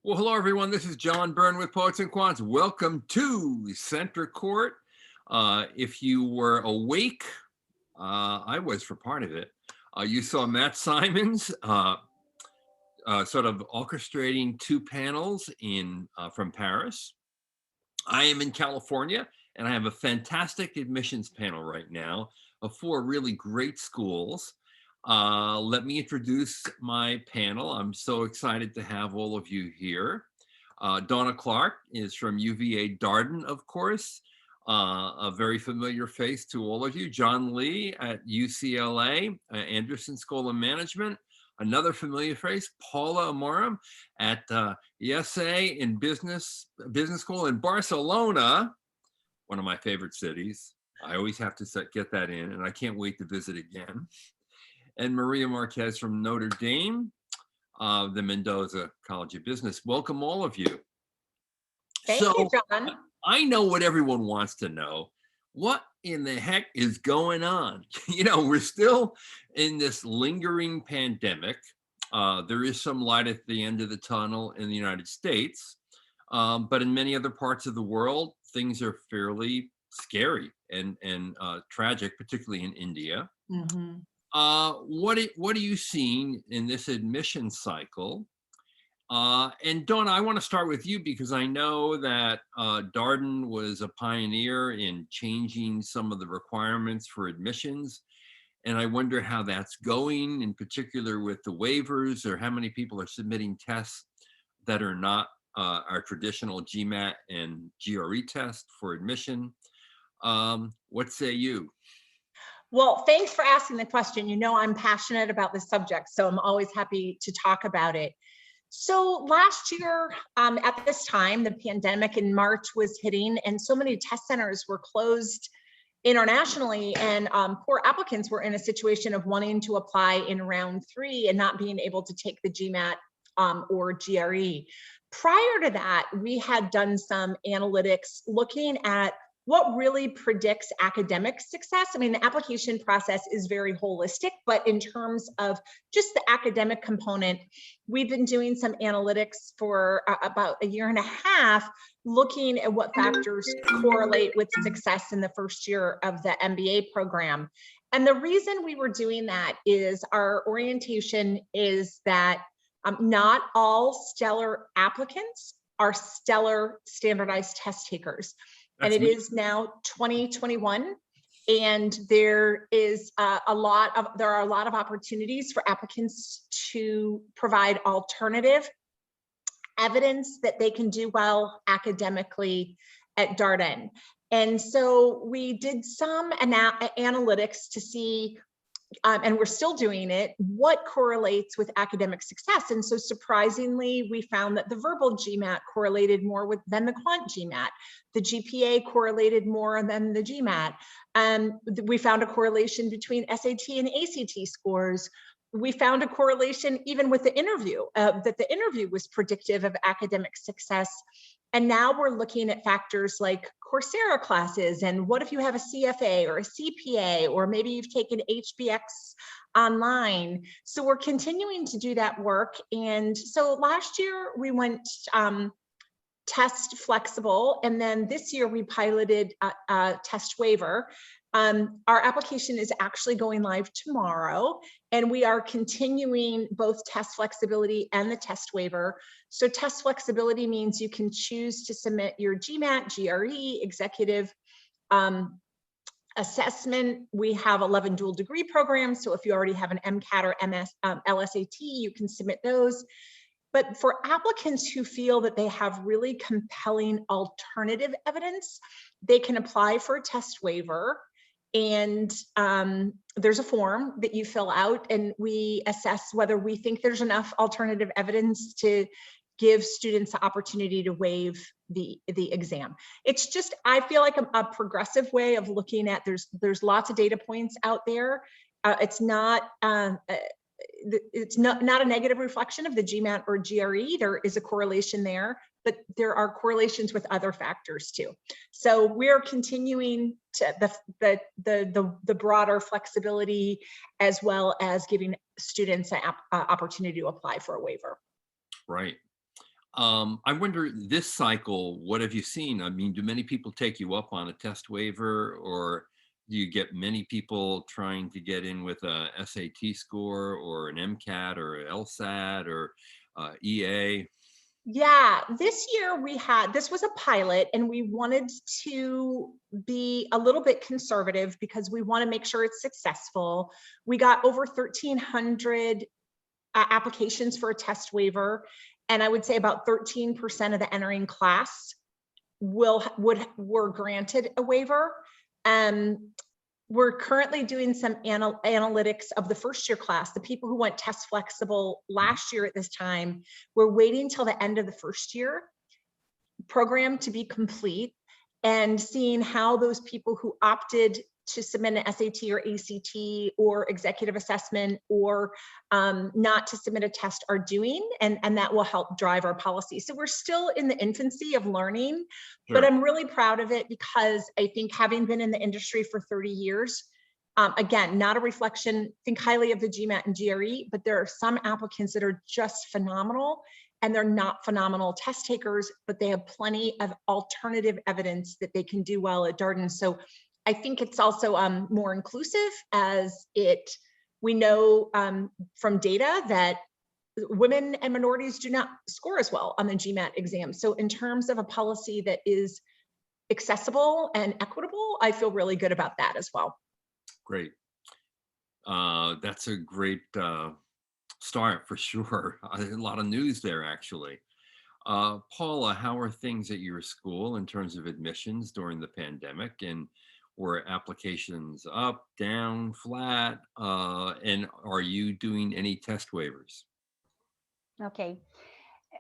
Well, hello, everyone. This is John Byrne with Poets and Quants. Welcome to CentreCourt. If you were awake, I was for part of it. You saw Matt Simons sort of orchestrating two panels from Paris. I am in California, and I have a fantastic admissions panel right now of four really great schools. Let me introduce my panel. I'm so excited to have all of you here. Donna Clark is from UVA Darden, of course, a very familiar face to all of you. John Lee at UCLA Anderson School of Management, another familiar face. Paula Amorim at Iesa in Business School in Barcelona, one of my favorite cities. I always have to get that in, and I can't wait to visit again. And Maria Marquez from Notre Dame, the Mendoza College of Business. Welcome, all of you. Thank you, John. I know what everyone wants to know. What in the heck is going on? You know, we're still in this lingering pandemic. There is some light at the end of the tunnel in the United States, but in many other parts of the world, things are fairly scary and tragic, particularly in India. Mm-hmm. What are you seeing in this admission cycle? And Donna, I want to start with you because I know that Darden was a pioneer in changing some of the requirements for admissions. And I wonder how that's going, in particular with the waivers, or how many people are submitting tests that are not our traditional GMAT and GRE test for admission. What say you? Well, thanks for asking the question. You know, I'm passionate about this subject, so I'm always happy to talk about it. So last year, at this time, the pandemic in March was hitting, and so many test centers were closed internationally, and poor applicants were in a situation of wanting to apply in round 3 and not being able to take the GMAT or GRE. Prior to that, we had done some analytics looking at what really predicts academic success. I mean, the application process is very holistic, but in terms of just the academic component, we've been doing some analytics for about a year and a half, looking at what factors correlate with success in the first year of the MBA program. And the reason we were doing that is our orientation is that not all stellar applicants are stellar standardized test takers. And it is now 2021, and there are a lot of opportunities for applicants to provide alternative evidence that they can do well academically at Darden. And so we did some analytics to see, and we're still doing it, what correlates with academic success. And so surprisingly, we found that the verbal GMAT correlated more than the quant GMAT. The GPA correlated more than the GMAT. We found a correlation between SAT and ACT scores. We found a correlation even with the interview, that the interview was predictive of academic success. And now we're looking at factors like Coursera classes, and what if you have a CFA or a CPA, or maybe you've taken HBX online. So we're continuing to do that work. And so last year we went test flexible, and then this year we piloted a test waiver. Our application is actually going live tomorrow, and we are continuing both test flexibility and the test waiver. So test flexibility means you can choose to submit your GMAT, GRE, executive assessment. We have 11 dual degree programs. So if you already have an MCAT or LSAT, you can submit those. But for applicants who feel that they have really compelling alternative evidence, they can apply for a test waiver. And there's a form that you fill out, and we assess whether we think there's enough alternative evidence to give students the opportunity to waive the exam. It's just, I feel like a progressive way of looking at, there's lots of data points out there. It's not a negative reflection of the GMAT or GRE. There is a correlation there, but there are correlations with other factors too. So we're continuing to the broader flexibility, as well as giving students an opportunity to apply for a waiver. Right. I wonder this cycle, what have you seen? I mean, do many people take you up on a test waiver, or do you get many people trying to get in with a SAT score or an MCAT or LSAT or EA? Yeah, this year this was a pilot, and we wanted to be a little bit conservative because we want to make sure it's successful. We got over 1,300 applications for a test waiver, and I would say about 13% of the entering class were granted a waiver. We're currently doing some analytics of the first year class, the people who went test flexible last year at this time. We're waiting till the end of the first year program to be complete and seeing how those people who opted to submit an SAT or ACT or executive assessment or not to submit a test are doing, and that will help drive our policy. So we're still in the infancy of learning, but I'm really proud of it because I think having been in the industry for 30 years, again, not a reflection, think highly of the GMAT and GRE, but there are some applicants that are just phenomenal, and they're not phenomenal test takers, but they have plenty of alternative evidence that they can do well at Darden. So I think it's also more inclusive, as we know from data that women and minorities do not score as well on the GMAT exam. So in terms of a policy that is accessible and equitable, I feel really good about that as well. Great. That's a great start for sure. A lot of news there, actually. Paula, how are things at your school in terms of admissions during the pandemic? And were applications up, down, flat? And are you doing any test waivers? Okay.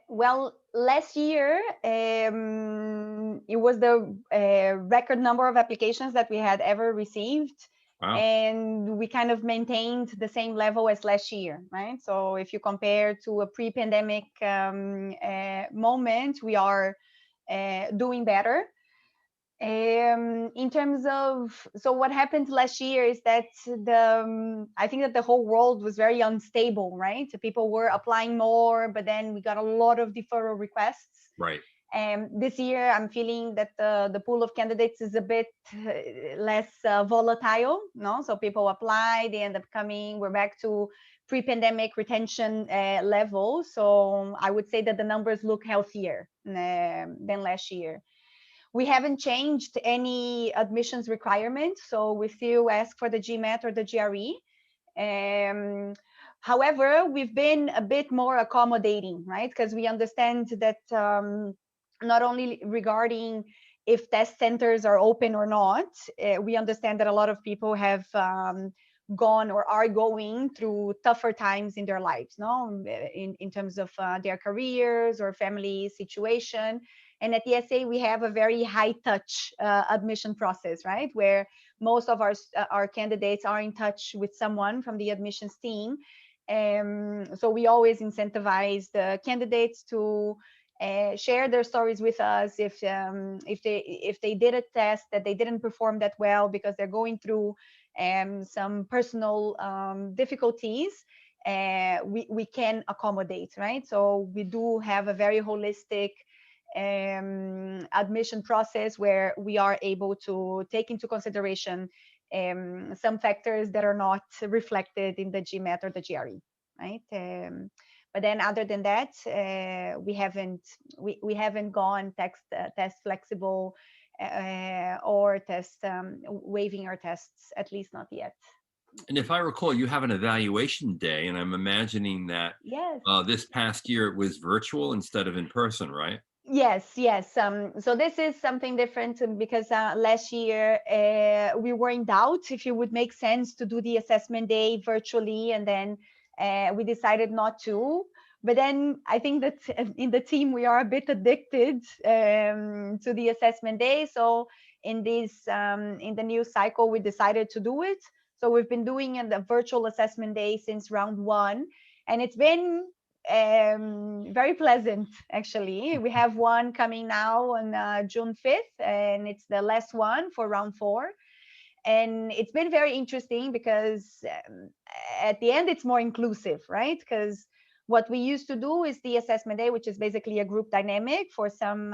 Well, last year, it was the record number of applications that we had ever received. Wow. And we kind of maintained the same level as last year, right? So if you compare to a pre-pandemic moment, we are doing better. In terms of, so what happened last year is that I think that the whole world was very unstable, right? So people were applying more, but then we got a lot of deferral requests. Right. This year, I'm feeling that the pool of candidates is a bit less volatile, no? So people apply, they end up coming, we're back to pre-pandemic retention level. So I would say that the numbers look healthier than last year. We haven't changed any admissions requirements, so we still ask for the GMAT or the GRE. However, we've been a bit more accommodating, right? Because we understand that not only regarding if test centers are open or not, we understand that a lot of people have gone or are going through tougher times in their lives, no? In terms of their careers or family situation. And at IESE, we have a very high touch admission process, right? Where most of our candidates are in touch with someone from the admissions team. So we always incentivize the candidates to share their stories with us if they did a test that they didn't perform that well because they're going through some personal difficulties. We can accommodate, right? So we do have a very holistic admission process where we are able to take into consideration some factors that are not reflected in the GMAT or the GRE, right? But then other than that, we haven't gone test flexible or test waiving our tests, at least not yet. And if I recall, you have an evaluation day, and I'm imagining that yes. This past year it was virtual instead of in person, right? Yes. So this is something different because last year we were in doubt if it would make sense to do the assessment day virtually, and then we decided not to. But then I think that in the team we are a bit addicted to the assessment day. So in the new cycle, we decided to do it. So we've been doing the virtual assessment day since round 1, and it's been very pleasant, actually. We have one coming now on June 5th, and it's the last one for round 4. And it's been very interesting because at the end, it's more inclusive, right? Because What we used to do is the assessment day, which is basically a group dynamic for some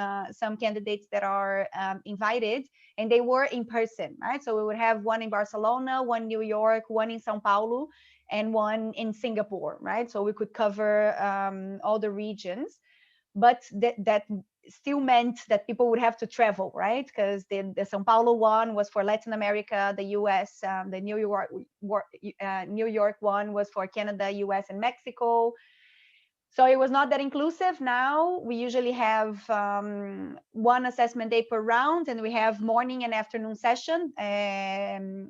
candidates that are invited, and they were in person, right? So we would have one in Barcelona, one in New York, one in Sao Paulo, and one in Singapore, right? So we could cover all the regions, but that still meant that people would have to travel, right? Because the Sao Paulo one was for Latin America, the US, the New York one was for Canada, US, and Mexico. So it was not that inclusive. Now we usually have one assessment day per round, and we have morning and afternoon session,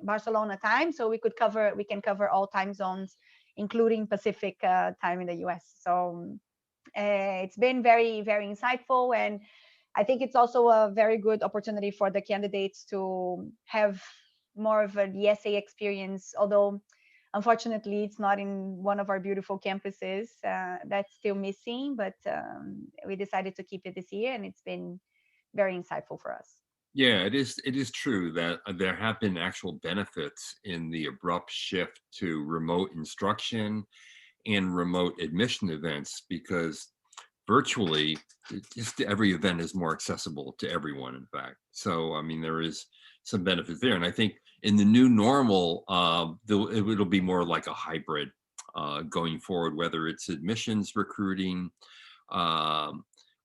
Barcelona time. So we can cover all time zones, including Pacific time in the US. So it's been very, very insightful. And I think it's also a very good opportunity for the candidates to have more of an ESA experience, although unfortunately, it's not in one of our beautiful campuses. That's still missing, but we decided to keep it this year, and it's been very insightful for us. Yeah, it is true that there have been actual benefits in the abrupt shift to remote instruction and remote admission events, because virtually just every event is more accessible to everyone, in fact. So, I mean, there is some benefit there. And I think in the new normal, it'll be more like a hybrid going forward, whether it's admissions recruiting,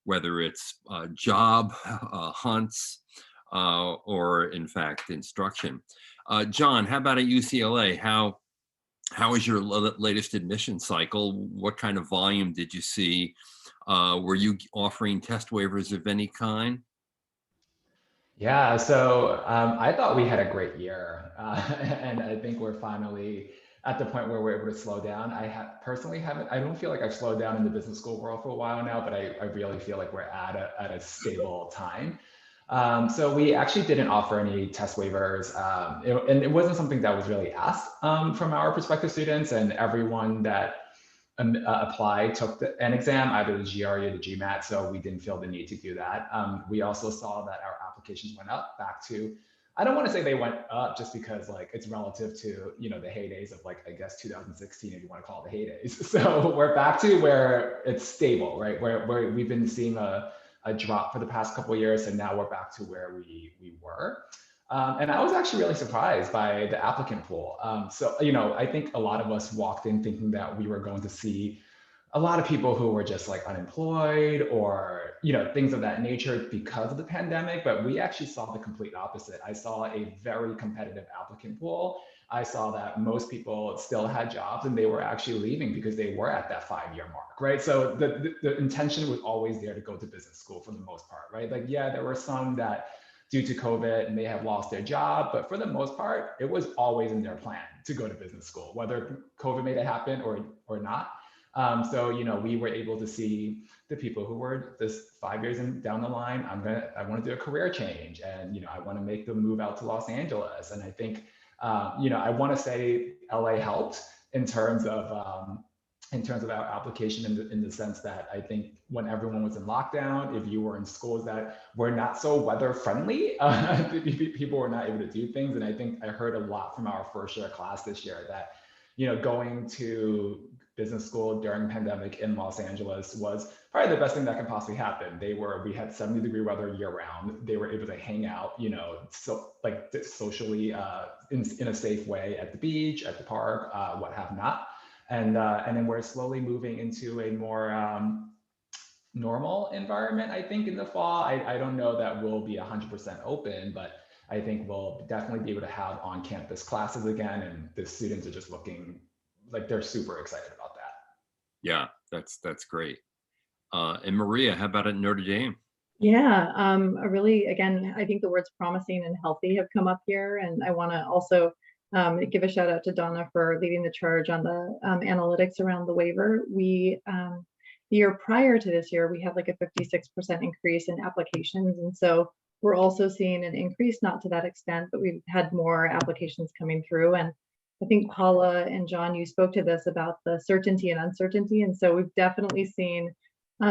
whether it's job hunts, or in fact, instruction. John, how about at UCLA? How is your latest admission cycle? What kind of volume did you see? Were you offering test waivers of any kind? Yeah, so I thought we had a great year, and I think we're finally at the point where we're able to slow down. Personally haven't. I don't feel like I've slowed down in the business school world for a while now, but I really feel like we're at a stable time. So we actually didn't offer any test waivers, and it wasn't something that was really asked from our prospective students, and everyone that applied took an exam, either the GRE or the Gmat, so we didn't feel the need to do that. We also saw that our applications went up back to, I don't want to say they went up just because like it's relative to, you know, the heydays of like, I guess 2016, if you want to call it the heydays. So we're back to where it's stable, right? Where we've been seeing a drop for the past couple of years, and now we're back to where we were. And I was actually really surprised by the applicant pool. So, you know, I think a lot of us walked in thinking that we were going to see a lot of people who were just like unemployed or, you know, things of that nature because of the pandemic, but we actually saw the complete opposite. I saw a very competitive applicant pool. I saw that most people still had jobs and they were actually leaving because they were at that 5-year mark, right? So the intention was always there to go to business school for the most part, right? Like, yeah, there were some that due to COVID may have lost their job, but for the most part, it was always in their plan to go to business school, whether COVID made it happen or not. So, you know, we were able to see the people who were this 5 years down the line, I want to do a career change, and, you know, I want to make the move out to Los Angeles. And I think, you know, I want to say LA helped in terms of our application in the sense that I think when everyone was in lockdown, if you were in schools that were not so weather friendly, people were not able to do things. And I think I heard a lot from our first year class this year that, you know, going to business school during pandemic in Los Angeles was probably the best thing that could possibly happen. We had 70-degree weather year round. They were able to hang out, you know, so like socially in a safe way at the beach, at the park, what have not. And then we're slowly moving into a more normal environment, I think, in the fall. I don't know that we'll be 100% open, but I think we'll definitely be able to have on-campus classes again, and the students are just looking like they're super excited about that. Yeah, that's great. And Maria, how about at Notre Dame? Yeah, again, I think the words promising and healthy have come up here, and I want to also give a shout out to Donna for leading the charge on the analytics around the waiver. We, the year prior to this year, we had like a 56% increase in applications. And so we're also seeing an increase, not to that extent, but we've had more applications coming through. And I think Paula and John, you spoke to this about the certainty and uncertainty. And so we've definitely seen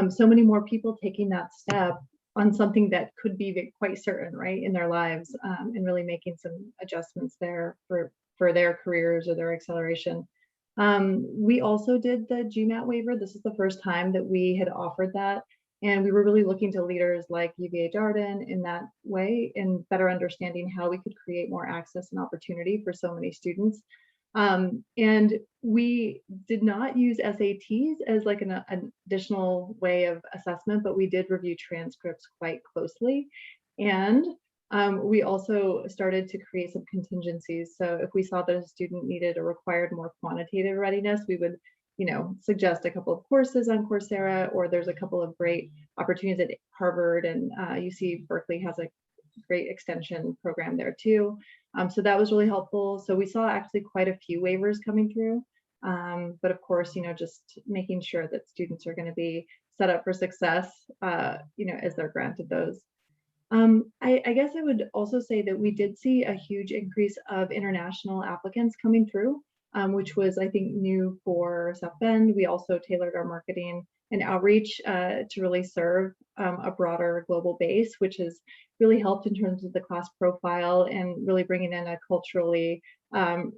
so many more people taking that step on something that could be quite certain, right, in their lives, and really making some adjustments there for their careers or their acceleration. We also did the Gmat waiver. This is the first time that we had offered that. And we were really looking to leaders like UVA Darden in that way, and better understanding how we could create more access and opportunity for so many students. And we did not use SATs as like an additional way of assessment, but we did review transcripts quite closely. And we also started to create some contingencies. So if we saw that a student needed or required more quantitative readiness, we would, suggest a couple of courses on Coursera, or there's a couple of great opportunities at Harvard, and UC Berkeley has a great extension program there too. So that was really helpful. So we saw actually quite a few waivers coming through. But of course, just making sure that students are going to be set up for success, as they're granted those. I guess I would also say that we did see a huge increase of international applicants coming through, which was, I think, new for South Bend. We also tailored our marketing and outreach to really serve a broader global base, which has really helped in terms of the class profile and really bringing in a culturally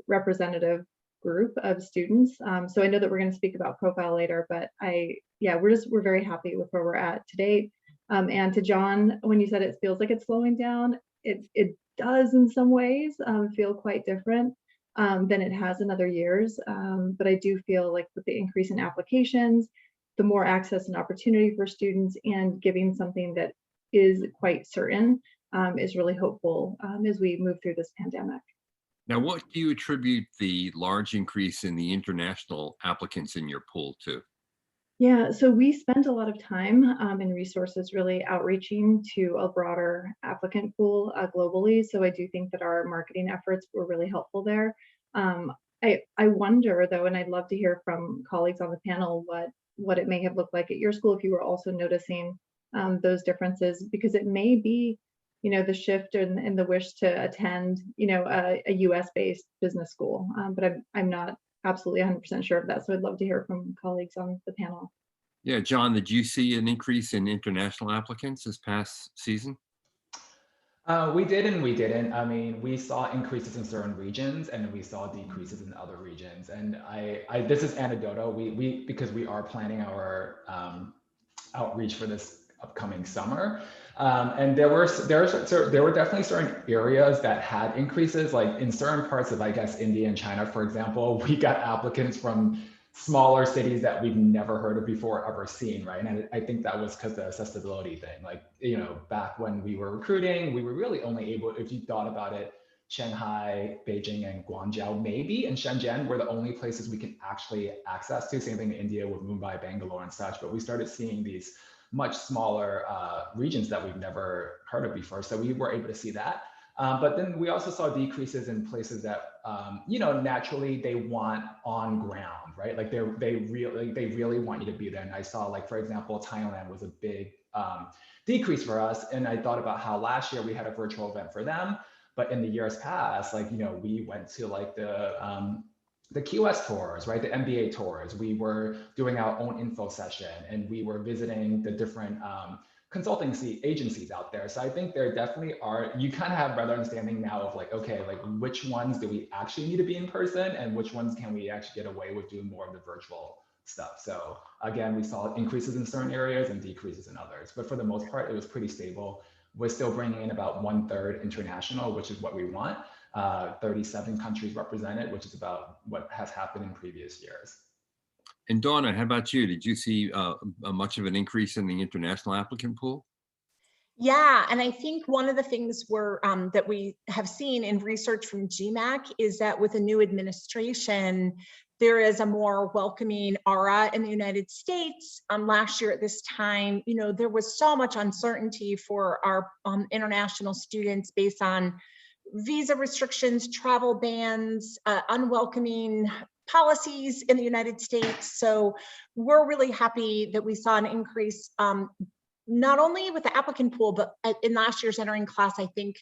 representative group of students. So I know that we're going to speak about profile later, but we're very happy with where we're at to date. And to John, when you said it feels like it's slowing down, it does in some ways feel quite different than it has in other years. But I do feel like with the increase in applications, the more access and opportunity for students, and giving something that is quite certain is really hopeful as we move through this pandemic. Now, what do you attribute the large increase in the international applicants in your pool to? Yeah, so we spent a lot of time and resources really outreaching to a broader applicant pool globally. So I do think that our marketing efforts were really helpful there. I wonder though, and I'd love to hear from colleagues on the panel what it may have looked like at your school if you were also noticing those differences, because it may be, the shift and the wish to attend, a US-based business school, but I'm not absolutely 100% sure of that. So I'd love to hear from colleagues on the panel. Yeah, John, did you see an increase in international applicants this past season? We did and we didn't. I mean, we saw increases in certain regions and we saw decreases in other regions. And this is anecdotal. Because we are planning our outreach for this upcoming summer. And there were definitely certain areas that had increases, like in certain parts of, I guess, India and China, for example. We got applicants from smaller cities that we've never heard of before, ever seen, right? And I think that was because the accessibility thing. Like, back when we were recruiting, we were really only able, if you thought about it, Shanghai, Beijing, and Guangzhou, maybe, and Shenzhen were the only places we can actually access to. Same thing in India with Mumbai, Bangalore, and such. But we started seeing these much smaller regions that we've never heard of before. So we were able to see that. But then we also saw decreases in places that, naturally they want on ground, right? Like they really want you to be there. And I saw, like, for example, Thailand was a big decrease for us. And I thought about how last year we had a virtual event for them. But in the years past, like, we went to like the QS tours, right? The MBA tours. We were doing our own info session and we were visiting the different consulting agencies out there. So I think there definitely are, you kind of have better understanding now of like, okay, like which ones do we actually need to be in person and which ones can we actually get away with doing more of the virtual stuff. So again, we saw increases in certain areas and decreases in others, but for the most part, it was pretty stable. We're still bringing in about 1/3 international, which is what we want. 37 countries represented, which is about what has happened in previous years. And Donna, how about you? Did you see much of an increase in the international applicant pool? Yeah, and I think one of the things that we have seen in research from GMAC is that with a new administration, there is a more welcoming aura in the United States. Last year at this time, there was so much uncertainty for our international students based on visa restrictions, travel bans, unwelcoming policies in the United States. So we're really happy that we saw an increase, not only with the applicant pool, but in last year's entering class. I think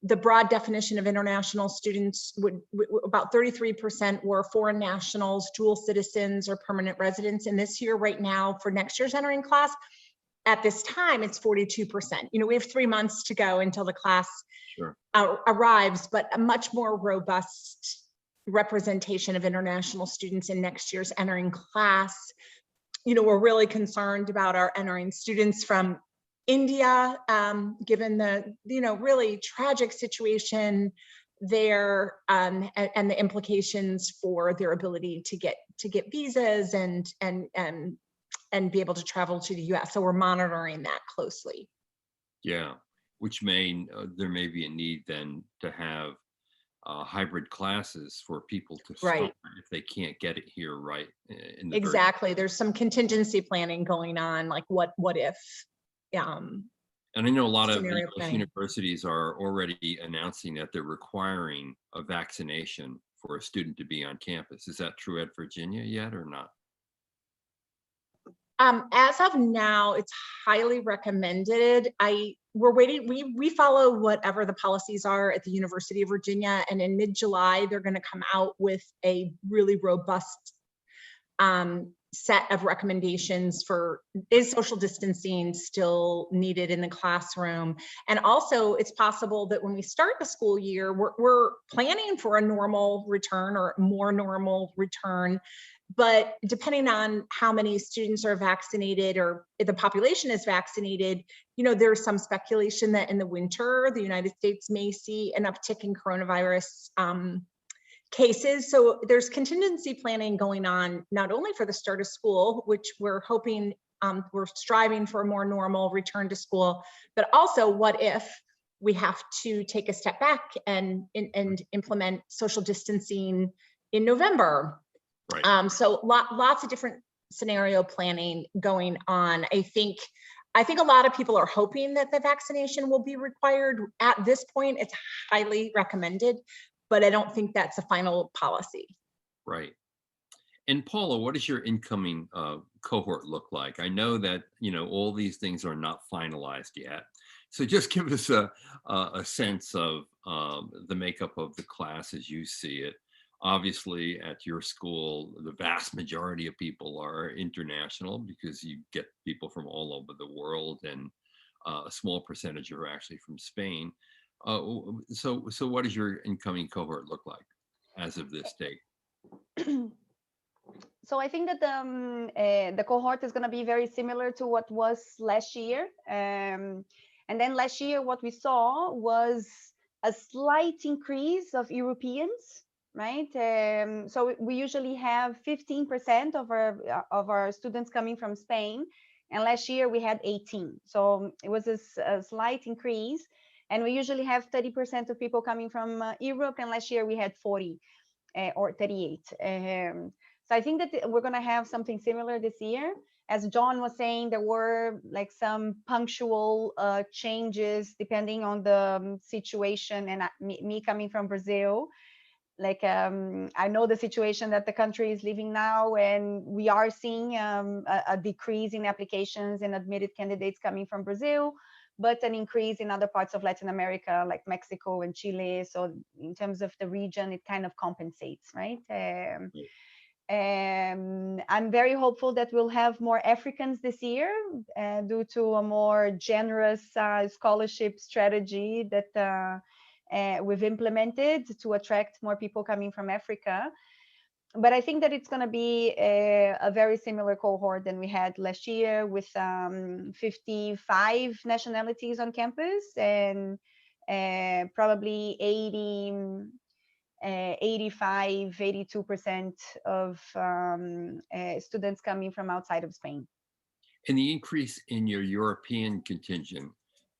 the broad definition of international students would about 33% were foreign nationals, dual citizens, or permanent residents. And this year, right now, for next year's entering class, at this time, it's 42%. We have 3 months to go until the class Sure. arrives, but a much more robust representation of international students in next year's entering class. You know, we're really concerned about our entering students from India, given the, you know, really tragic situation there, and the implications for their ability to get visas and be able to travel to the US. So we're monitoring that closely. Yeah, which may, there may be a need then to have hybrid classes for people to start Right. if they can't get it here right in the Exactly. There's some contingency planning going on, like what if. And I know a lot of Scenario English planning. universities are already announcing that they're requiring a vaccination for a student to be on campus. Is that true at Virginia yet or not? As of now, it's highly recommended. We're waiting. We follow whatever the policies are at the University of Virginia, and in mid-July, they're going to come out with a really robust set of recommendations for, is social distancing still needed in the classroom? And also, it's possible that when we start the school year, we're planning for a normal return or more normal return. But depending on how many students are vaccinated or if the population is vaccinated, you know, there's some speculation that in the winter, the United States may see an uptick in coronavirus cases. So there's contingency planning going on, not only for the start of school, which we're hoping, we're striving for a more normal return to school, but also what if we have to take a step back and implement social distancing in November. Right. So lots of different scenario planning going on. I think a lot of people are hoping that the vaccination will be required. At this point, it's highly recommended, but I don't think that's a final policy. Right. And Paula, what does your incoming cohort look like? I know that, you know, all these things are not finalized yet. So just give us a sense of the makeup of the class as you see it. Obviously, at your school, the vast majority of people are international because you get people from all over the world, and a small percentage are actually from Spain. So what does your incoming cohort look like as of this date? So I think that the cohort is going to be very similar to what was last year. And then last year, what we saw was a slight increase of Europeans, right? So we usually have 15% of our students coming from Spain, and last year we had 18. So it was a slight increase, and we usually have 30% of people coming from Europe, and last year we had 40 or 38. So I think that we're going to have something similar this year. As John was saying, there were like some punctual changes depending on the situation, and me coming from Brazil, like I know the situation that the country is living now, and we are seeing a decrease in applications and admitted candidates coming from Brazil, but an increase in other parts of Latin America, like Mexico and Chile. So in terms of the region, it kind of compensates, right? I'm very hopeful that we'll have more Africans this year due to a more generous scholarship strategy that we've implemented to attract more people coming from Africa. But I think that it's going to be a very similar cohort than we had last year, with 55 nationalities on campus and probably 85, 82% of students coming from outside of Spain. And the increase in your European contingent,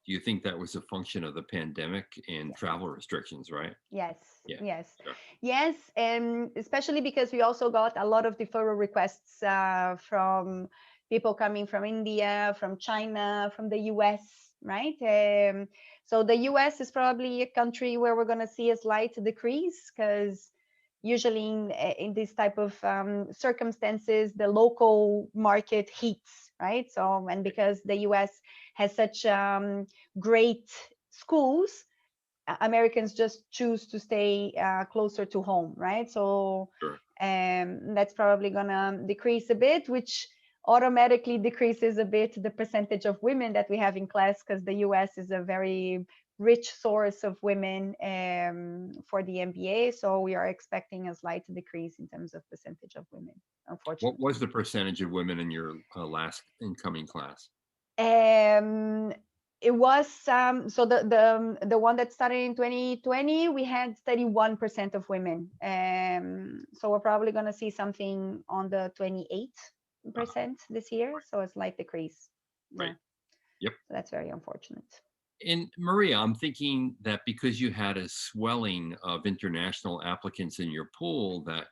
do you think that was a function of the pandemic and travel restrictions, right? Yes, Yeah, yes, sure. yes, and especially because we also got a lot of deferral requests from people coming from India, from China, from the US, right? So the US is probably a country where we're going to see a slight decrease, because usually in this type of circumstances, the local market heats, right? So, and because the US has such great schools, Americans just choose to stay closer to home, right? So Sure. that's probably gonna decrease a bit, which automatically decreases a bit the percentage of women that we have in class, because the US is a very rich source of women for the MBA. So we are expecting a slight decrease in terms of percentage of women, unfortunately. What was the percentage of women in your last incoming class? It was so the one that started in 2020, we had 31% of women. So we're probably going to see something on the 28% this year. So a slight decrease. Right. Yeah. Yep. So that's very unfortunate. And Maria, I'm thinking that because you had a swelling of international applicants in your pool, that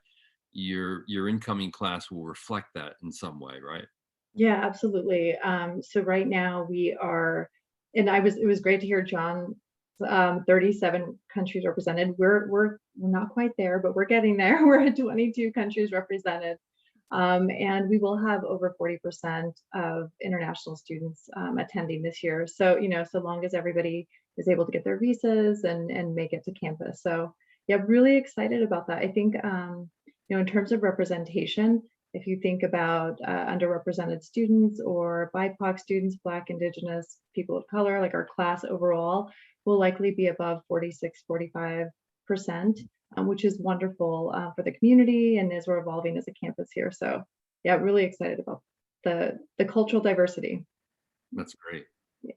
your incoming class will reflect that in some way, right? Yeah, absolutely. So right now we are, and it was great to hear John, 37 countries represented. We're not quite there, but we're getting there. We're at 22 countries represented. And we will have over 40% of international students attending this year. So, so long as everybody is able to get their visas and make it to campus. So yeah, really excited about that. I think, in terms of representation, if you think about underrepresented students or BIPOC students, Black, Indigenous, people of color, like our class overall will likely be above 46, 45%. Which is wonderful for the community and as we're evolving as a campus here. So yeah, really excited about the cultural diversity. That's great. Yeah.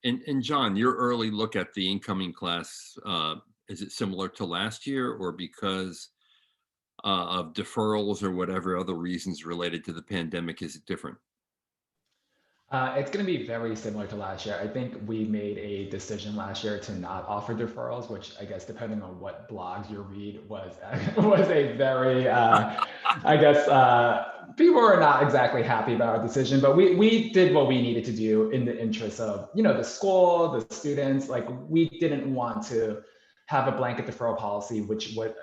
And John, your early look at the incoming class, is it similar to last year, or because of deferrals or whatever other reasons related to the pandemic, is it different? It's going to be very similar to last year. I think we made a decision last year to not offer deferrals, which I guess depending on what blogs you read was a very, I guess people were not exactly happy about our decision, but we did what we needed to do in the interest of, the school, the students. Like, we didn't want to have a blanket deferral policy, which would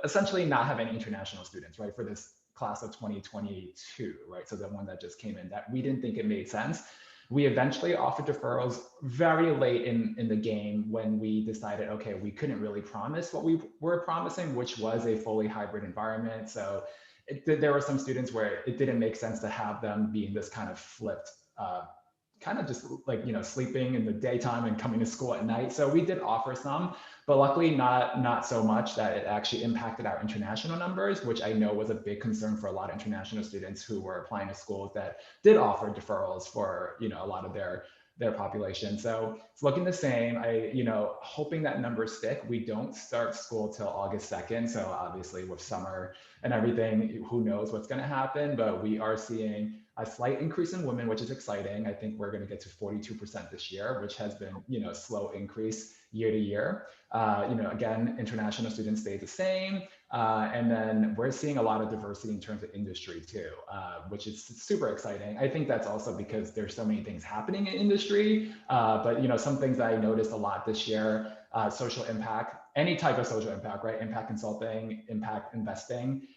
essentially not have any international students, right, for this class of 2022, right? So the one that just came in, that we didn't think it made sense. We eventually offered deferrals very late in the game when we decided, okay, we couldn't really promise what we were promising, which was a fully hybrid environment. So there were some students where it didn't make sense to have them be in this kind of flipped, kind of just like, sleeping in the daytime and coming to school at night. So we did offer some, but luckily not so much that it actually impacted our international numbers, which I know was a big concern for a lot of international students who were applying to schools that did offer deferrals for, a lot of their population. So it's looking the same. Hoping that numbers stick. We don't start school till August 2nd. So obviously with summer and everything, who knows what's going to happen, but we are seeing a slight increase in women, which is exciting. I think we're going to get to 42% this year, which has been, slow increase year to year. Again, international students stay the same. And then we're seeing a lot of diversity in terms of industry too, which is super exciting. I think that's also because there's so many things happening in industry. But some things that I noticed a lot this year, social impact, any type of social impact, right? Impact consulting, impact investing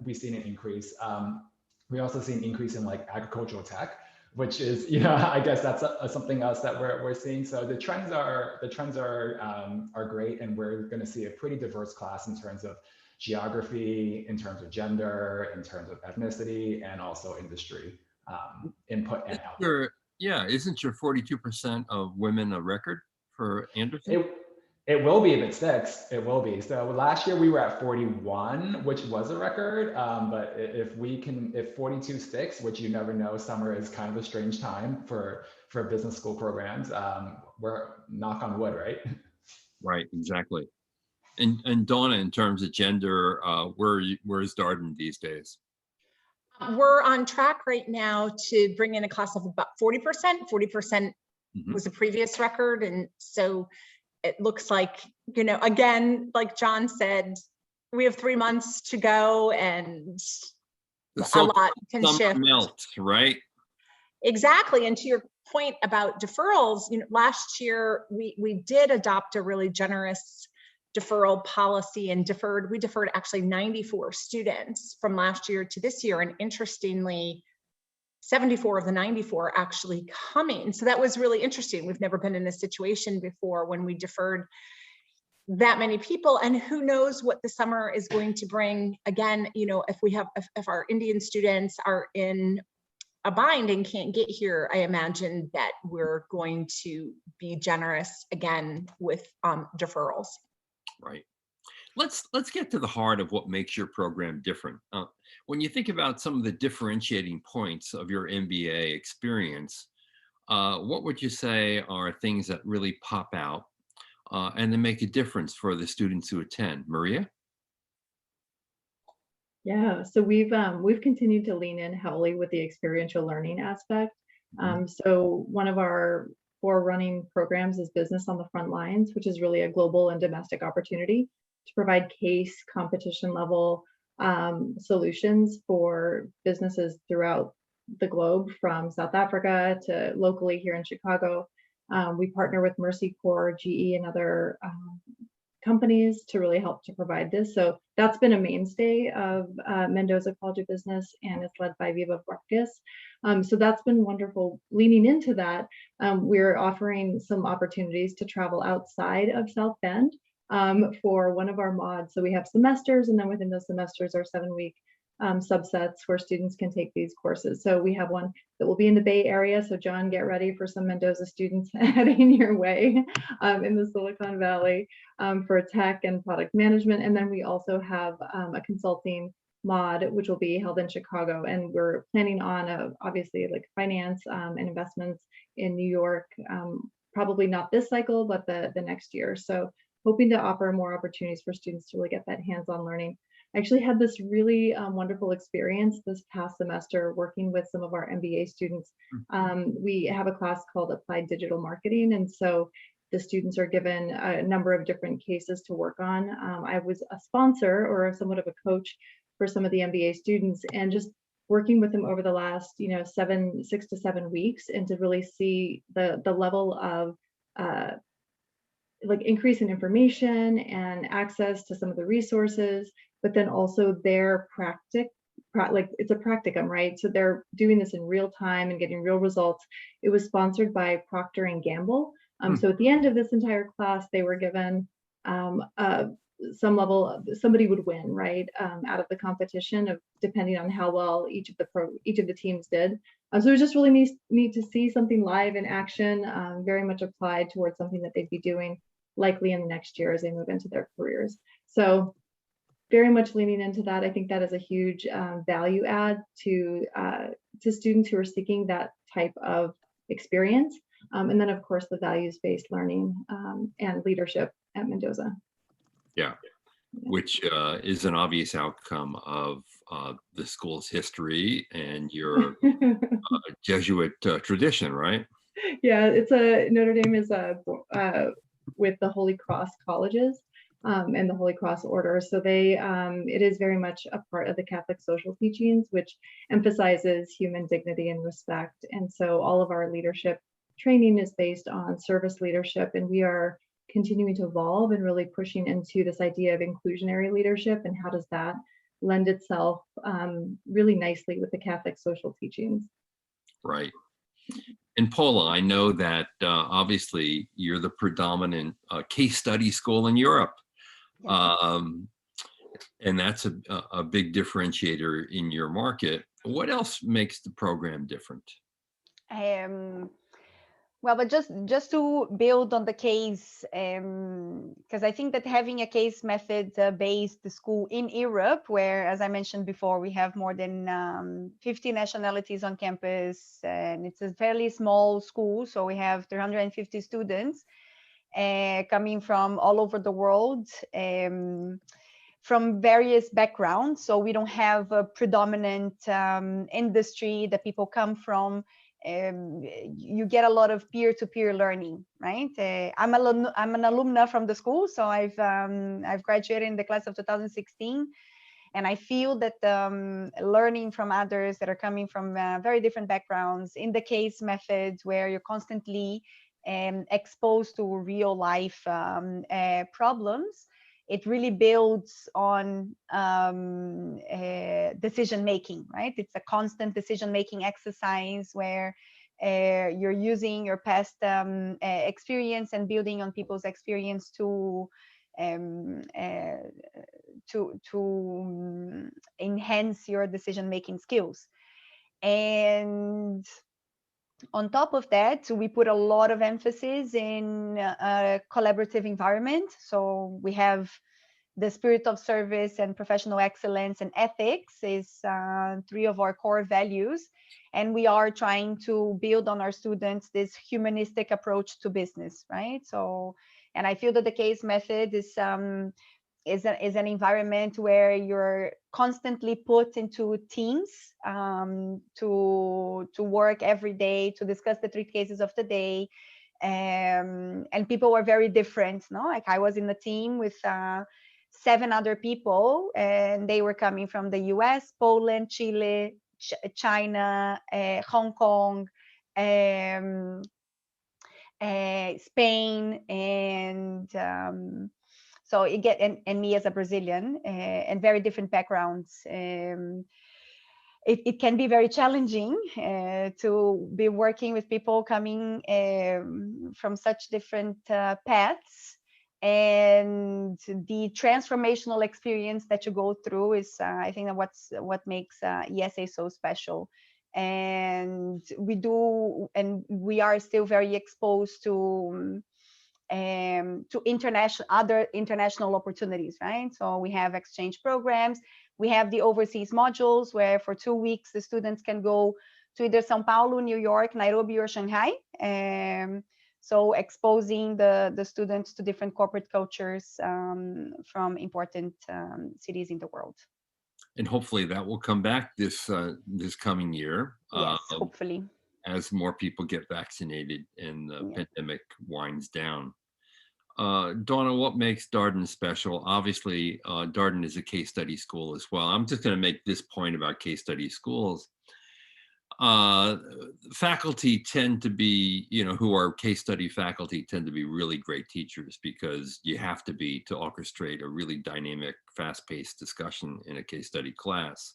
we've seen an increase. We also see an increase in like agricultural tech, which is, I guess that's something else that we're seeing. So the trends are great, and we're going to see a pretty diverse class in terms of geography, in terms of gender, in terms of ethnicity, and also industry input and output. Isn't your 42% of women a record for Anderson? It will be if it sticks. It will be. So last year we were at 41, which was a record. But if 42 sticks, which you never know, summer is kind of a strange time for business school programs. We're knock on wood, right? Right, exactly. And Donna, in terms of gender, where is Darden these days? We're on track right now to bring in a class of about 40%. 40% was a previous record, and so it looks like, again, like John said, we have 3 months to go, and a lot can shift. Melt, right? Exactly. And to your point about deferrals, last year we did adopt a really generous deferral policy and we deferred actually 94 students from last year to this year. And interestingly, 74 of the 94 are actually coming. So that was really interesting. We've never been in a situation before when we deferred that many people, and who knows what the summer is going to bring. Again, if our Indian students are in a bind and can't get here, I imagine that we're going to be generous again with deferrals. Right. Let's get to the heart of what makes your program different. When you think about some of the differentiating points of your MBA experience, what would you say are things that really pop out and then make a difference for the students who attend? Maria? Yeah, so we've continued to lean in heavily with the experiential learning aspect. So one of our core running programs is Business on the Front Lines, which is really a global and domestic opportunity to provide case competition level solutions for businesses throughout the globe, from South Africa to locally here in Chicago. We partner with Mercy Corps, GE, and other companies to really help to provide this. So that's been a mainstay of Mendoza College of Business, and it's led by Viva Vargas. So that's been wonderful. Leaning into that, we're offering some opportunities to travel outside of South Bend for one of our mods. So we have semesters, and then within those semesters are 7-week subsets where students can take these courses. So we have one that will be in the Bay Area. So John, get ready for some Mendoza students heading your way in the Silicon Valley for tech and product management. And then we also have a consulting mod, which will be held in Chicago. And we're planning on obviously like finance and investments in New York, probably not this cycle, but the next year. So hoping to offer more opportunities for students to really get that hands-on learning. I actually had this really wonderful experience this past semester working with some of our MBA students. We have a class called Applied Digital Marketing, and so the students are given a number of different cases to work on. I was a sponsor or somewhat of a coach for some of the MBA students, and just working with them over the last 6 to 7 weeks, and to really see the level of like increase in information and access to some of the resources, but then also their like it's a practicum, right? So they're doing this in real time and getting real results. It was sponsored by Procter and Gamble. So at the end of this entire class, they were given some level, somebody would win, right, out of the competition, of depending on how well each of the teams did. So it was just really neat to see something live in action, very much applied towards something that they'd be doing likely in the next year as they move into their careers. So very much leaning into that. I think that is a huge value add to students who are seeking that type of experience. And then of course the values-based learning and leadership at Mendoza. Yeah, which is an obvious outcome of the school's history and your Jesuit tradition, right? Yeah, it's Notre Dame is with the Holy Cross colleges and the Holy Cross Order. So it is very much a part of the Catholic social teachings, which emphasizes human dignity and respect. And so all of our leadership training is based on service leadership, and we are continuing to evolve and really pushing into this idea of inclusionary leadership, and how does that lend itself really nicely with the Catholic social teachings. Right. And Paula, I know that obviously you're the predominant case study school in Europe. And that's a big differentiator in your market. What else makes the program different? Well, but just to build on the case, because I think that having a case method based school in Europe, where, as I mentioned before, we have more than 50 nationalities on campus, and it's a fairly small school, so we have 350 students coming from all over the world, from various backgrounds. So we don't have a predominant industry that people come from. You get a lot of peer-to-peer learning, right? I'm an alumna from the school, so I've graduated in the class of 2016, and I feel that learning from others that are coming from very different backgrounds in the case methods, where you're constantly exposed to real life problems, it really builds on decision making, right? It's a constant decision making exercise where you're using your past experience and building on people's experience to enhance your decision making skills. And on top of that, we put a lot of emphasis in a collaborative environment. So we have the spirit of service and professional excellence and ethics is 3 of our core values. And we are trying to build on our students this humanistic approach to business, right? So, and I feel that the case method is an environment where you're constantly put into teams to work every day, to discuss the 3 cases of the day. And people were very different, no? Like I was in the team with 7 other people, and they were coming from the US, Poland, Chile, China, Hong Kong, Spain, and so you get, and me as a Brazilian, and very different backgrounds. It can be very challenging to be working with people coming from such different paths. And the transformational experience that you go through is, I think, what makes IESE so special. And we are still very exposed to other international opportunities, right? So we have exchange programs. We have the overseas modules where for 2 weeks the students can go to either São Paulo, New York, Nairobi, or Shanghai. So exposing the students to different corporate cultures from important cities in the world. And hopefully that will come back this coming year. Yes, hopefully. As more people get vaccinated and the pandemic winds down. Donna, what makes Darden special? Obviously, Darden is a case study school as well. I'm just going to make this point about case study schools. Faculty tend to be, who are case study faculty tend to be really great teachers, because you have to be to orchestrate a really dynamic, fast-paced discussion in a case study class.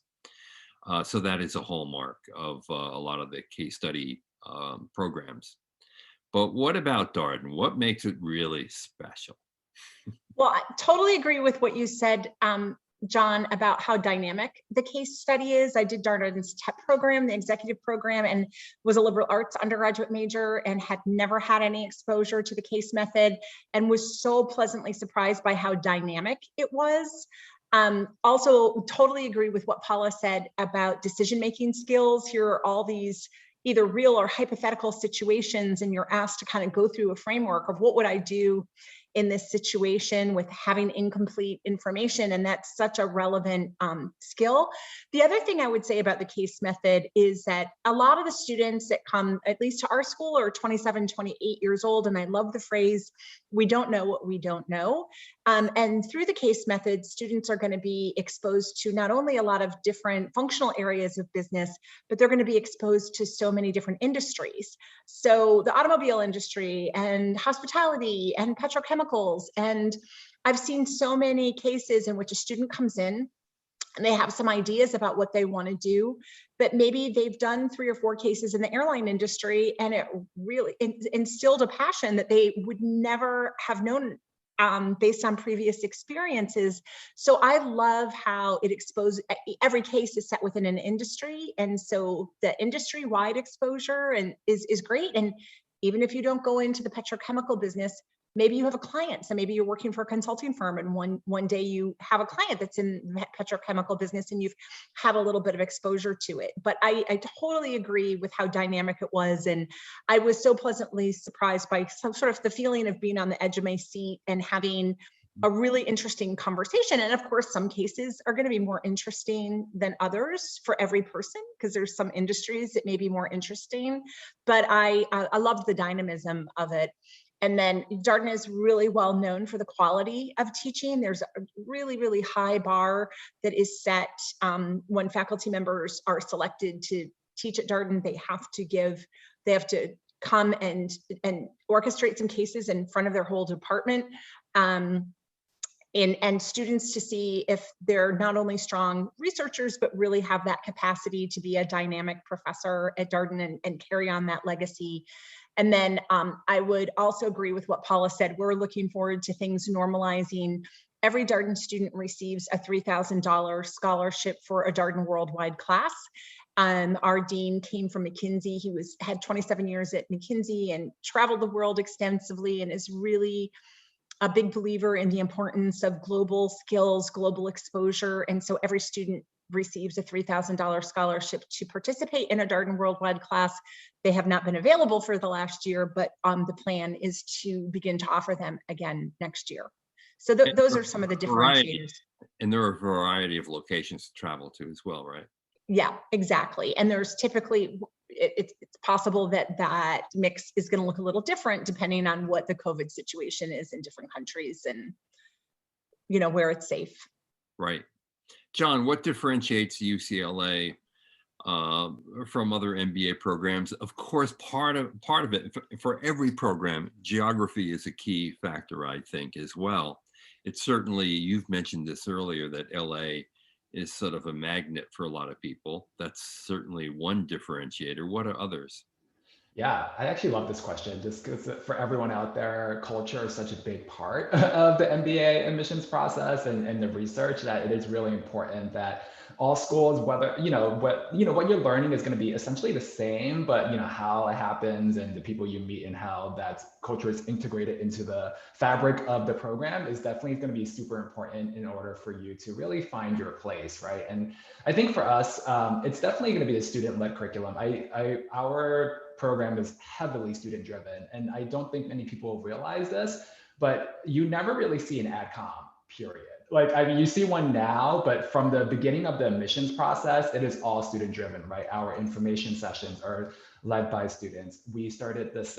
So that is a hallmark of a lot of the case study programs. But what about Darden? What makes it really special? Well, I totally agree with what you said, John, about how dynamic the case study is. I did Darden's TEP program, the executive program, and was a liberal arts undergraduate major and had never had any exposure to the case method, and was so pleasantly surprised by how dynamic it was. Also, totally agree with what Paula said about decision-making skills. Here are all these either real or hypothetical situations, and you're asked to kind of go through a framework of what would I do in this situation with having incomplete information, and that's such a relevant skill. The other thing I would say about the case method is that a lot of the students that come, at least to our school, are 27, 28 years old, and I love the phrase, we don't know what we don't know. And through the case method, students are going to be exposed to not only a lot of different functional areas of business, but they're going to be exposed to so many different industries. So the automobile industry and hospitality and petrochemicals. And I've seen so many cases in which a student comes in and they have some ideas about what they want to do, but maybe they've done 3 or 4 cases in the airline industry, and it really instilled a passion that they would never have known based on previous experiences. So I love how it exposes, every case is set within an industry. And so the industry-wide exposure is great. And even if you don't go into the petrochemical business, maybe you have a client. So maybe you're working for a consulting firm, and one day you have a client that's in the petrochemical business and you've had a little bit of exposure to it. But I totally agree with how dynamic it was. And I was so pleasantly surprised by some sort of the feeling of being on the edge of my seat and having a really interesting conversation. And of course, some cases are going to be more interesting than others for every person, because there's some industries that may be more interesting, but I loved the dynamism of it. And then Darden is really well known for the quality of teaching. There's a really, really high bar that is set when faculty members are selected to teach at Darden. They have to come and orchestrate some cases in front of their whole department. And students to see if they're not only strong researchers, but really have that capacity to be a dynamic professor at Darden and carry on that legacy. And then I would also agree with what Paula said. We're looking forward to things normalizing. Every Darden student receives a $3,000 scholarship for a Darden worldwide class. Our dean came from McKinsey. He had 27 years at McKinsey and traveled the world extensively and is really a big believer in the importance of global skills, global exposure. And so every student receives a $3,000 scholarship to participate in a Darden Worldwide class. They have not been available for the last year, but the plan is to begin to offer them again next year. So those are some of the differentiators. And there are a variety of locations to travel to as well, right? Yeah, exactly. And there's typically, it's possible that that mix is going to look a little different depending on what the COVID situation is in different countries and, you know, where it's safe. Right. John, what differentiates UCLA from other MBA programs? Of course, part of it for every program, geography is a key factor, I think, as well. It's certainly, you've mentioned this earlier, that LA is sort of a magnet for a lot of people. That's certainly one differentiator. What are others? Yeah, I actually love this question just because for everyone out there, culture is such a big part of the MBA admissions process and the research that it is really important that all schools, whether, what you're learning is going to be essentially the same, but how it happens and the people you meet and how that culture is integrated into the fabric of the program is definitely going to be super important in order for you to really find your place, right? And I think for us, it's definitely going to be a student-led curriculum. Our program is heavily student driven, and I don't think many people realize this, but you never really see an AdCom, period. Like, I mean, you see one now, but from the beginning of the admissions process, it is all student driven, right? Our information sessions are led by students. We started this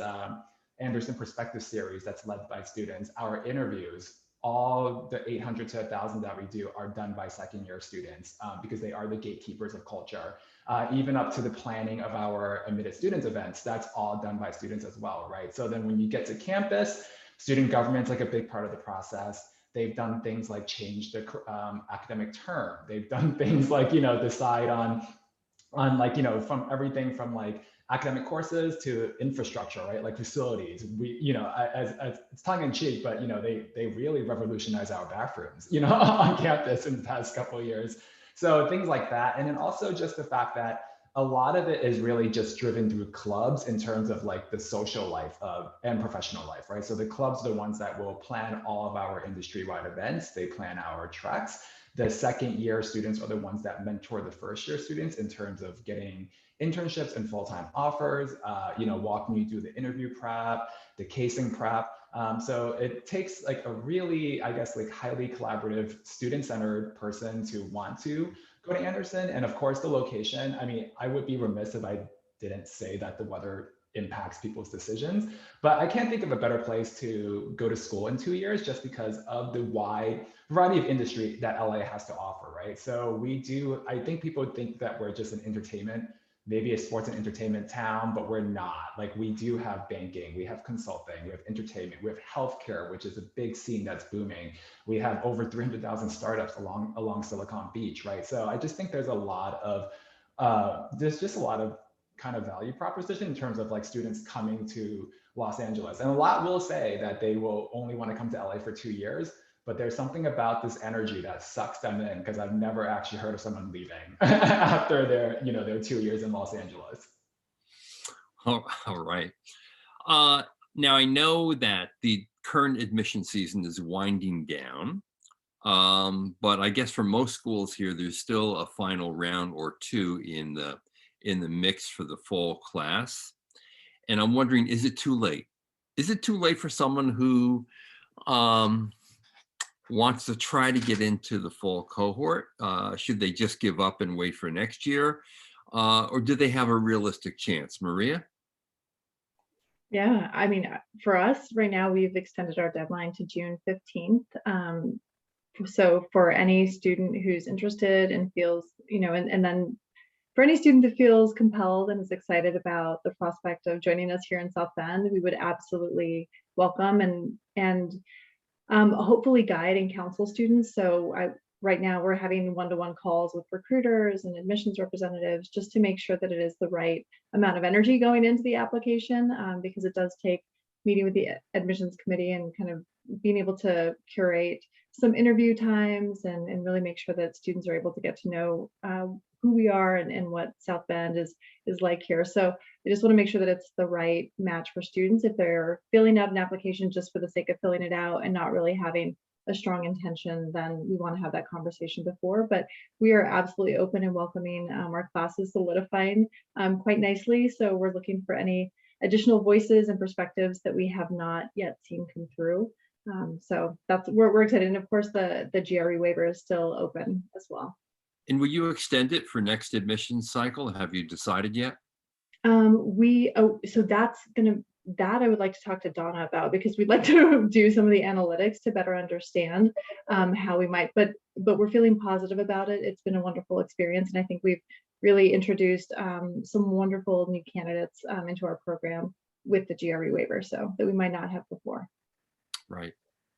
Anderson Perspective series that's led by students. Our interviews, all the 800 to 1,000 that we do are done by second-year students because they are the gatekeepers of culture. Even up to the planning of our admitted students events, that's all done by students as well, right? So then when you get to campus, student government's like a big part of the process. They've done things like change the academic term. They've done things like, decide on like, from everything from like academic courses to infrastructure, right? Like facilities. We, as it's tongue in cheek, but they really revolutionized our bathrooms, on campus in the past couple of years. So things like that. And then also just the fact that a lot of it is really just driven through clubs in terms of like the social life and professional life, right? So the clubs are the ones that will plan all of our industry-wide events. They plan our treks. The second-year students are the ones that mentor the first-year students in terms of getting internships and full-time offers, walking you through the interview prep, the casing prep. So it takes like a really, I guess, like highly collaborative, student-centered person to want to go to Anderson. And of course, the location. I mean, I would be remiss if I didn't say that the weather impacts people's decisions, but I can't think of a better place to go to school in 2 years just because of the wide variety of industry that LA has to offer, right? So we do, I think people think that we're just an entertainment, maybe a sports and entertainment town, but we're not. Like, we do have banking, we have consulting, we have entertainment, we have healthcare, which is a big scene that's booming. We have over 300,000 startups along Silicon Beach, right? So I just think there's a lot of, there's just a lot of kind of value proposition in terms of like students coming to Los Angeles. And a lot will say that they will only want to come to LA for 2 years, but there's something about this energy that sucks them in, because I've never actually heard of someone leaving after their 2 years in Los Angeles. All right. Now I know that the current admission season is winding down, but I guess for most schools here, there's still a final round or two in the mix for the fall class. And I'm wondering, is it too late? Is it too late for someone who wants to try to get into the fall cohort? Should they just give up and wait for next year? Or do they have a realistic chance? Maria? Yeah, I mean, for us right now, we've extended our deadline to June 15th. So for any student who's interested and feels, and then for any student that feels compelled and is excited about the prospect of joining us here in South Bend, we would absolutely welcome and hopefully guide and counsel students. So right now we're having one-to-one calls with recruiters and admissions representatives just to make sure that it is the right amount of energy going into the application, because it does take meeting with the admissions committee and kind of being able to curate some interview times and really make sure that students are able to get to know who we are and what South Bend is like here. So I just want to make sure that it's the right match for students. If they're filling out an application just for the sake of filling it out and not really having a strong intention, then we want to have that conversation before. But we are absolutely open and welcoming. Our class is solidifying quite nicely. So we're looking for any additional voices and perspectives that we have not yet seen come through. So that's we're excited. And of course, the GRE waiver is still open as well. And will you extend it for next admission cycle? Have you decided yet? So that I would like to talk to Donna about, because we'd like to do some of the analytics to better understand how we might, but we're feeling positive about it. It's been a wonderful experience. And I think we've really introduced some wonderful new candidates into our program with the GRE waiver, so that we might not have before. Right.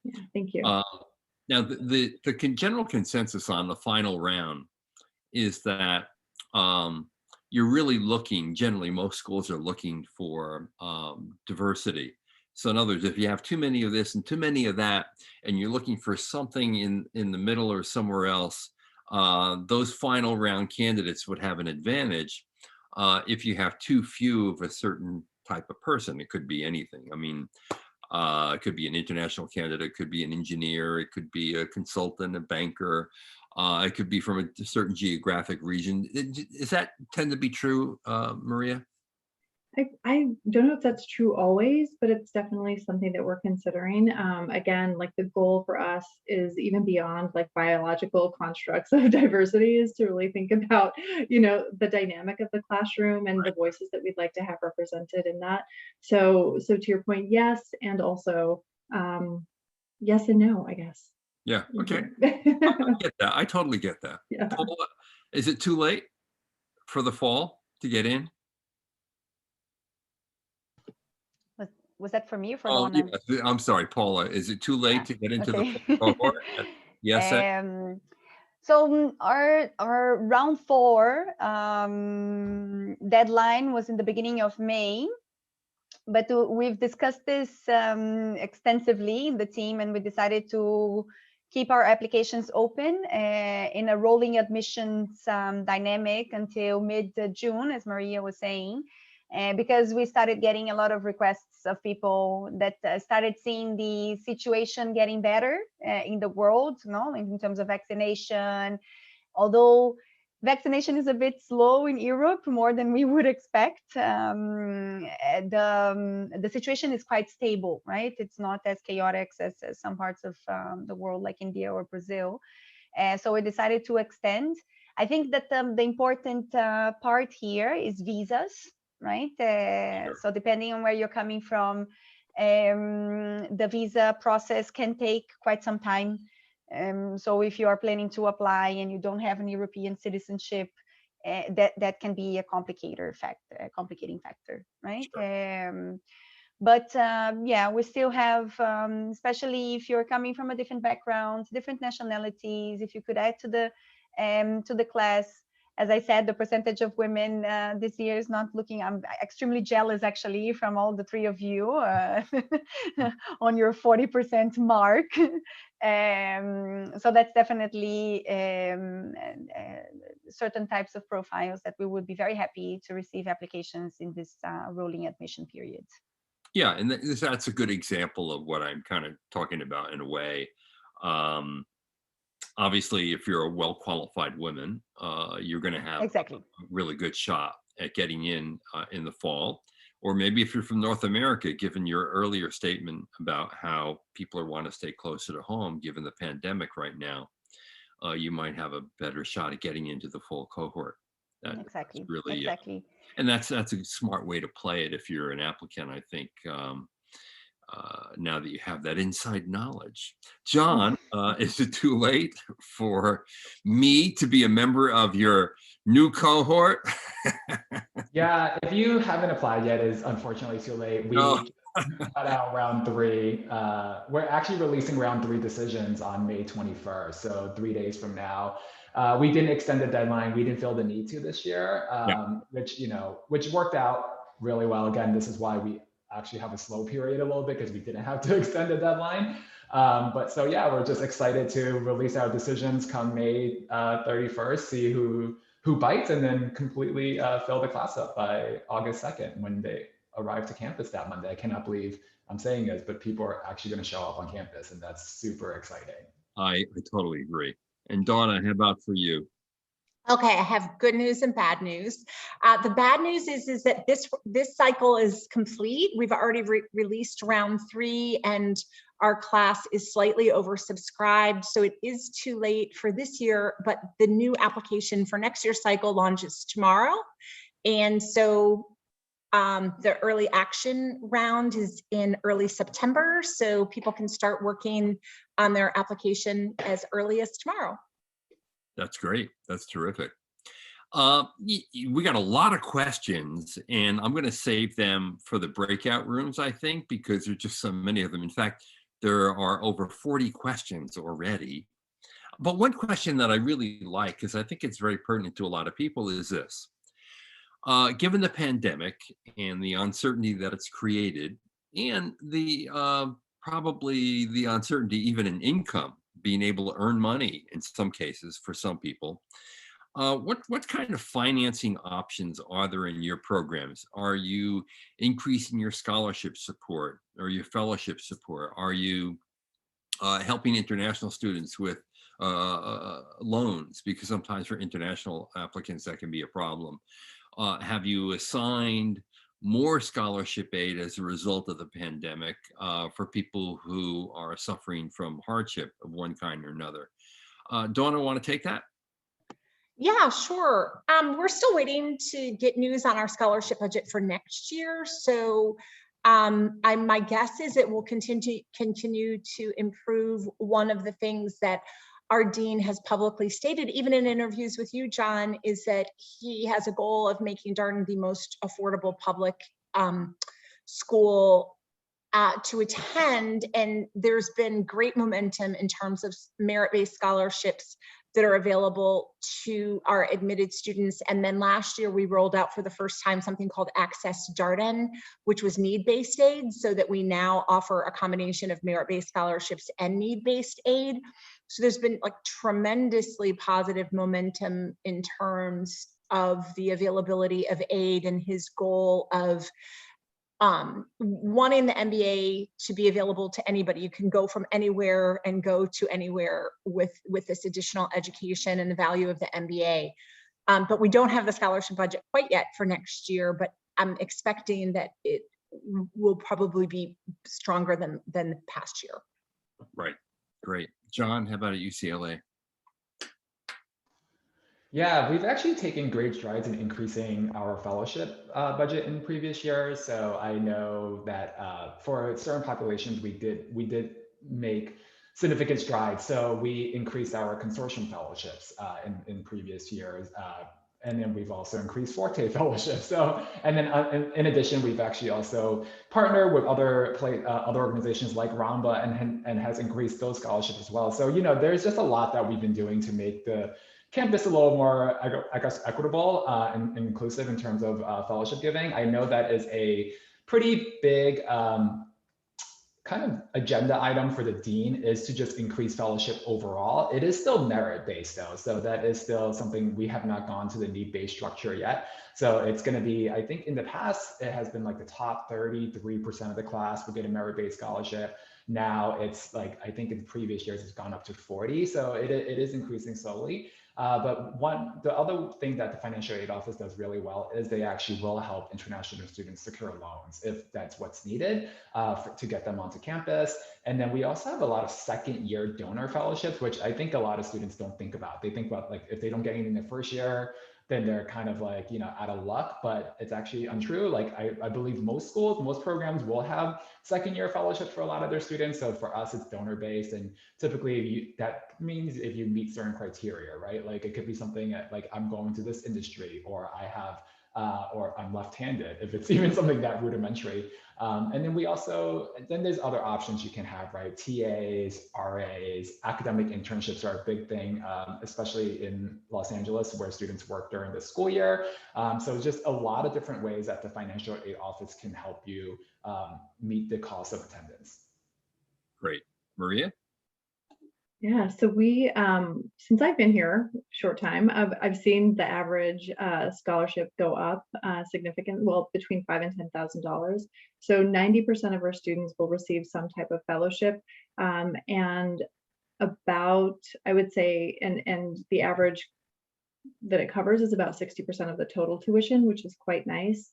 Yeah, thank you. Now, the general consensus on the final round is that you're really looking, generally most schools are looking for diversity. So in other words, if you have too many of this and too many of that, and you're looking for something in the middle or somewhere else, those final round candidates would have an advantage if you have too few of a certain type of person. It could be anything. I mean, it could be an international candidate, it could be an engineer, it could be a consultant, a banker, it could be from a certain geographic region. Does that tend to be true, Maria? I don't know if that's true always, but it's definitely something that we're considering. Again, like the goal for us is even beyond like biological constructs of diversity, is to really think about, the dynamic of the classroom and the voices that we'd like to have represented in that. So to your point, yes, and also yes and no, I guess. Yeah. Okay. I get that. I totally get that. Yeah. Paula, is it too late for the fall to get in? Was that for me or for Oh, Donna? yes. I'm sorry, Paula. Is it too late to get into Okay. the cohort? Yes. So our round 4 deadline was in the beginning of May, but we've discussed this extensively in the team, and we decided to keep our applications open in a rolling admissions dynamic until mid-June, as Maria was saying. Because we started getting a lot of requests of people that started seeing the situation getting better in the world, in terms of vaccination. Although vaccination is a bit slow in Europe, more than we would expect, the situation is quite stable, right? It's not as chaotic as some parts of the world, like India or Brazil. So we decided to extend. I think that the important part here is visas. Right? So depending on where you're coming from, the visa process can take quite some time. So if you are planning to apply and you don't have an European citizenship, that can be a complicating factor, right? Sure. But yeah, we still have, especially if you're coming from a different background, different nationalities, if you could add to the class. As I said, the percentage of women this year is not looking, I'm extremely jealous actually from all the 3 of you on your 40% mark. So that's definitely certain types of profiles that we would be very happy to receive applications in this rolling admission period. Yeah, and that's a good example of what I'm kind of talking about in a way. Obviously, if you're a well-qualified woman, you're going to have exactly a really good shot at getting in the fall. Or maybe if you're from North America, given your earlier statement about how people want to stay closer to home, given the pandemic right now, you might have a better shot at getting into the full cohort. Exactly. Really, exactly. And that's a smart way to play it if you're an applicant, I think. Now that you have that inside knowledge. John, is it too late for me to be a member of your new cohort? Yeah, if you haven't applied yet, it's unfortunately too late. We got out round 3. We're actually releasing round 3 decisions on May 21st, so 3 days from now. We didn't extend the deadline. We didn't feel the need to this year, which worked out really well. Again, this is why we actually have a slow period a little bit, because we didn't have to extend the deadline. But so yeah, we're just excited to release our decisions come May 31st, see who who bites and then completely fill the class up by August 2nd when they arrive to campus that Monday. I cannot believe I'm saying this, but people are actually going to show up on campus, and that's super exciting. I totally agree. And Donna, how about for you? Okay, I have good news and bad news. The bad news is that this cycle is complete. We've already released round 3, and our class is slightly oversubscribed, so it is too late for this year, but the new application for next year's cycle launches tomorrow. And so the early action round is in early September, so people can start working on their application as early as tomorrow. That's great. That's terrific. We got a lot of questions, and I'm going to save them for the breakout rooms, I think, because there's just so many of them. In fact, there are over 40 questions already. But one question that I really like, because I think it's very pertinent to a lot of people, is this. Given the pandemic and the uncertainty that it's created, and the probably the uncertainty even in income, being able to earn money in some cases for some people, what kind of financing options are there in your programs? Are you increasing your scholarship support or your fellowship support? Are you helping international students with loans? Because sometimes for international applicants, that can be a problem. Have you assigned more scholarship aid as a result of the pandemic for people who are suffering from hardship of one kind or another? Donna, want to take that? Yeah, sure. We're still waiting to get news on our scholarship budget for next year. So my guess is it will continue to improve. One of the things that our dean has publicly stated, even in interviews with you, John, is that he has a goal of making Darden the most affordable public school to attend. And there's been great momentum in terms of merit-based scholarships that are available to our admitted students. And then last year we rolled out for the first time something called Access Darden, which was need-based aid, so that we now offer a combination of merit-based scholarships and need-based aid. So there's been like tremendously positive momentum in terms of the availability of aid, and his goal of wanting the MBA to be available to anybody. You can go from anywhere and go to anywhere with this additional education and the value of the MBA. But we don't have the scholarship budget quite yet for next year, but I'm expecting that it will probably be stronger than the past year. Right. Great. John, how about at UCLA? Yeah, we've actually taken great strides in increasing our fellowship budget in previous years. So I know that for certain populations, we did make significant strides. So we increased our consortium fellowships in previous years. And then we've also increased Forte fellowships. So, and then in addition, we've actually also partnered with other organizations like Ramba and has increased those scholarships as well. So, you know, there's just a lot that we've been doing to make the campus a little more, I guess, equitable and inclusive in terms of fellowship giving. I know that is a pretty big kind of agenda item for the dean, is to just increase fellowship overall. It is still merit-based though, so that is still something we have not gone to the need-based structure yet. So it's going to be, I think in the past, it has been like the top 33% of the class will get a merit-based scholarship. Now it's like, I think in previous years, it's gone up to 40. So it is increasing slowly. But the other thing that the financial aid office does really well is they actually will help international students secure loans if that's what's needed to get them onto campus. And then we also have a lot of second-year donor fellowships, which I think a lot of students don't think about. They think about, like, if they don't get anything in the first year, then they're kind of like, you know, out of luck, but it's actually untrue. Like I believe most schools, most programs will have second-year fellowships for a lot of their students. So for us, it's donor-based, and typically that means if you meet certain criteria, right? Like it could be something like I'm going to this industry, or I have, or I'm left-handed, if it's even something that rudimentary. And then we also, then there's other options you can have, right? TAs, RAs, academic internships are a big thing, especially in Los Angeles where students work during the school year. So just a lot of different ways that the financial aid office can help you meet the cost of attendance. Great. Maria? Yeah, so we, since I've been here, short time, I've seen the average scholarship go up significant, well, between $5,000 and $10,000. So 90% of our students will receive some type of fellowship, and about, I would say, and the average that it covers is about 60% of the total tuition, which is quite nice.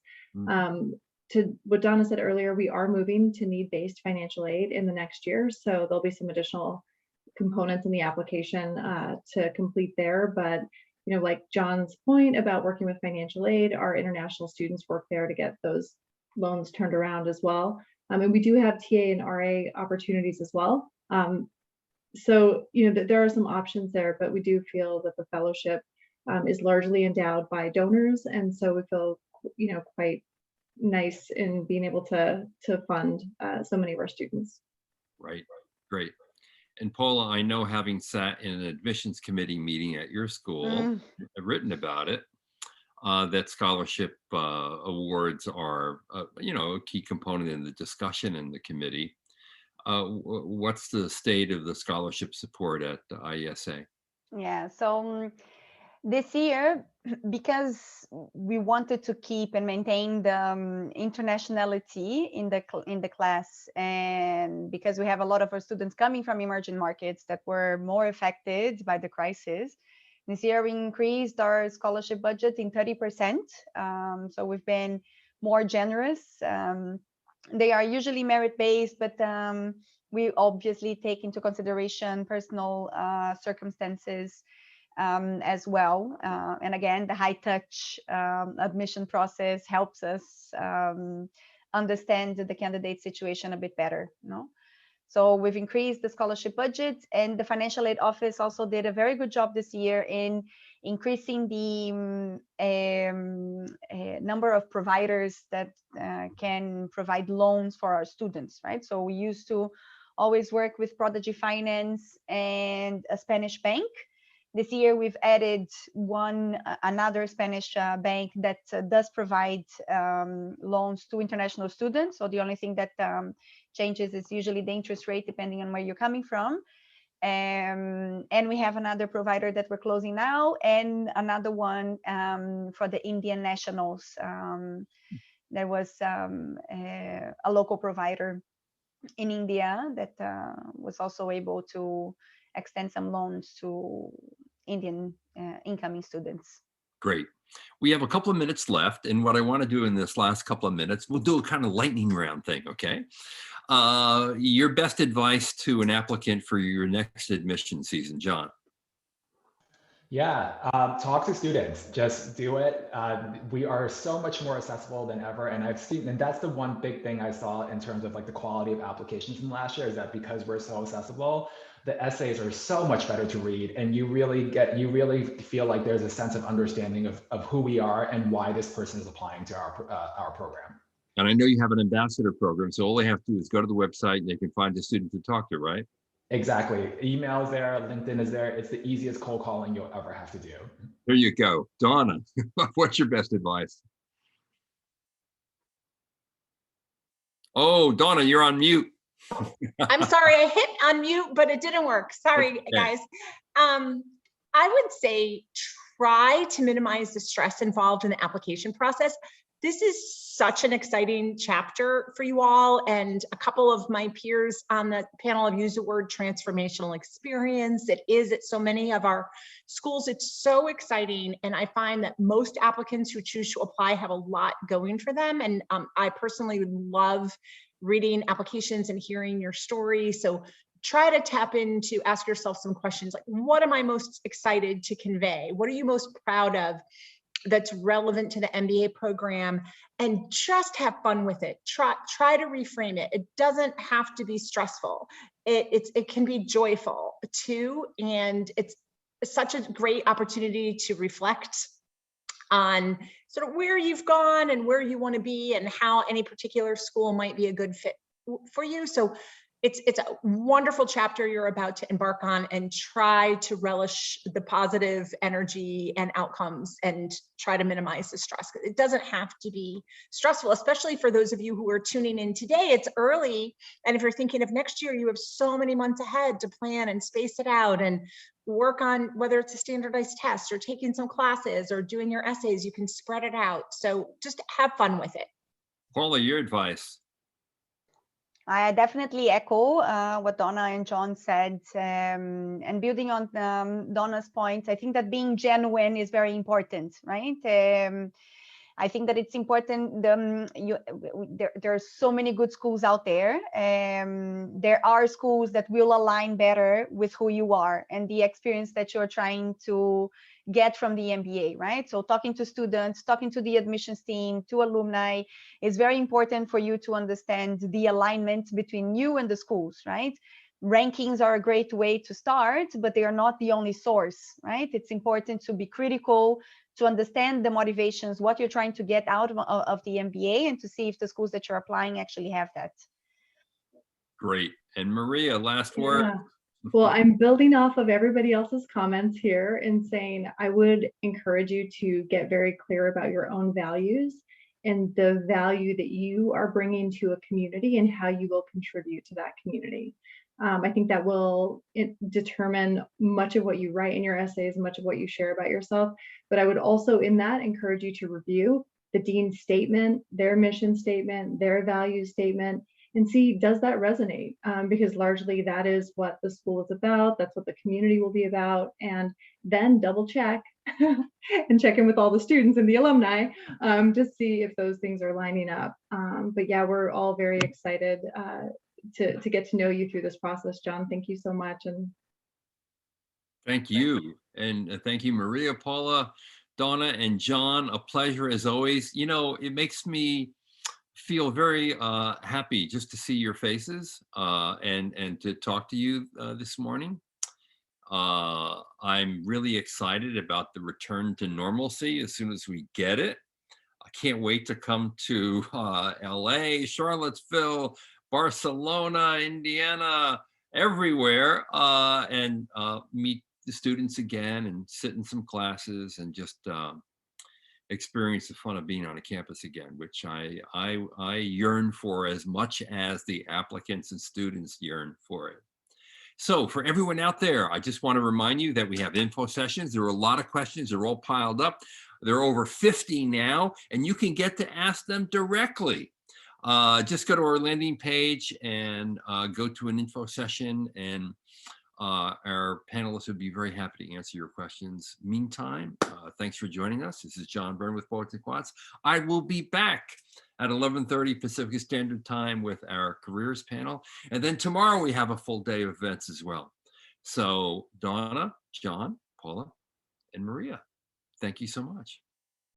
To what Donna said earlier, we are moving to need-based financial aid in the next year, so there'll be some additional components in the application to complete there. But like John's point about working with financial aid, our international students work there to get those loans turned around as well. And we do have TA and RA opportunities as well. So there are some options there, but we do feel that the fellowship is largely endowed by donors, and so we feel quite nice in being able to fund so many of our students. Right, great. And Paula, I know, having sat in an admissions committee meeting at your school, written about it, that scholarship awards are, a key component in the discussion in the committee. What's the state of the scholarship support at the IESE? Yeah, so this year, because we wanted to keep and maintain the internationality in the class, and because we have a lot of our students coming from emerging markets that were more affected by the crisis, this year we increased our scholarship budget in 30%. So we've been more generous. They are usually merit-based, but we obviously take into consideration personal circumstances as well. And again, the high-touch admission process helps us understand the candidate situation a bit better. So we've increased the scholarship budget, and the financial aid office also did a very good job this year in increasing the number of providers that can provide loans for our students, right? So we used to always work with Prodigy Finance and a Spanish bank. This year, we've added another Spanish bank that does provide loans to international students. So the only thing that changes is usually the interest rate, depending on where you're coming from. And we have another provider that we're closing now, and another one for the Indian nationals. There was a local provider in India that was also able to extend some loans to Indian incoming students. Great. We have a couple of minutes left, and what I want to do in this last couple of minutes, we'll do a kind of lightning round thing, okay? Your best advice to an applicant for your next admission season, John? Yeah, talk to students, just do it. We are so much more accessible than ever. And and that's the one big thing I saw in terms of like the quality of applications from last year, is that because we're so accessible, the essays are so much better to read, and you really feel like there's a sense of understanding of who we are and why this person is applying to our program. And I know you have an ambassador program, so all they have to do is go to the website and they can find a student to talk to, right? Exactly. Email is there, LinkedIn is there. It's the easiest cold calling you'll ever have to do. There you go. Donna, what's your best advice? Oh, Donna, you're on mute. I'm sorry, I hit unmute, but it didn't work. Sorry, guys. I would say try to minimize the stress involved in the application process. This is such an exciting chapter for you all, and a couple of my peers on the panel have used the word transformational experience. It is at so many of our schools. It's so exciting, and I find that most applicants who choose to apply have a lot going for them, and I personally would love reading applications and hearing your story. So try to tap into, ask yourself some questions like, what am I most excited to convey? What are you most proud of that's relevant to the MBA program? And just have fun with it. Try to reframe it. It doesn't have to be stressful. It can be joyful too. And it's such a great opportunity to reflect on sort of where you've gone and where you want to be and how any particular school might be a good fit for you. So it's a wonderful chapter you're about to embark on, and try to relish the positive energy and outcomes and try to minimize the stress. It doesn't have to be stressful, especially for those of you who are tuning in today. It's early. And if you're thinking of next year, you have so many months ahead to plan and space it out and work on whether it's a standardized test or taking some classes or doing your essays. You can spread it out. So just have fun with it. Paula, your advice. I definitely echo what Donna and John said, and building on Donna's point, I think that being genuine is very important, right? I think that it's important. There are so many good schools out there. There are schools that will align better with who you are and the experience that you're trying to get from the MBA, right? So talking to students, talking to the admissions team, to alumni, is very important for you to understand the alignment between you and the schools, right? Rankings are a great way to start, but they are not the only source, right? It's important to be critical, to understand the motivations, what you're trying to get out of the MBA, and to see if the schools that you're applying actually have that. Great. And Maria, last word. Yeah. Well, I'm building off of everybody else's comments here and saying I would encourage you to get very clear about your own values and the value that you are bringing to a community and how you will contribute to that community. I think that will determine much of what you write in your essays, much of what you share about yourself. But I would also in that encourage you to review the dean's statement, their mission statement, their value statement, and see, does that resonate? Because largely that is what the school is about. That's what the community will be about. And then double check and check in with all the students and the alumni to see if those things are lining up. But yeah, we're all very excited to get to know you through this process, John. Thank you so much. And Thank you. And thank you, Maria, Paula, Donna, and John. A pleasure as always. You know, it makes me feel very happy just to see your faces and to talk to you this morning. I'm really excited about the return to normalcy as soon as we get it. I can't wait to come to LA, Charlottesville, Barcelona, Indiana, everywhere, and meet the students again and sit in some classes and just experience the fun of being on a campus again, which I yearn for as much as the applicants and students yearn for it. So for everyone out there, I just want to remind you that we have info sessions. There are a lot of questions. They're all piled up. There are over 50 now, and you can get to ask them directly. Just go to our landing page and go to an info session, and our panelists would be very happy to answer your questions. Meantime, thanks for joining us. This is John Byrne with Poets and Quants. I will be back at 11:30 Pacific Standard Time with our careers panel. And then tomorrow we have a full day of events as well. So Donna, John, Paula, and Maria, thank you so much.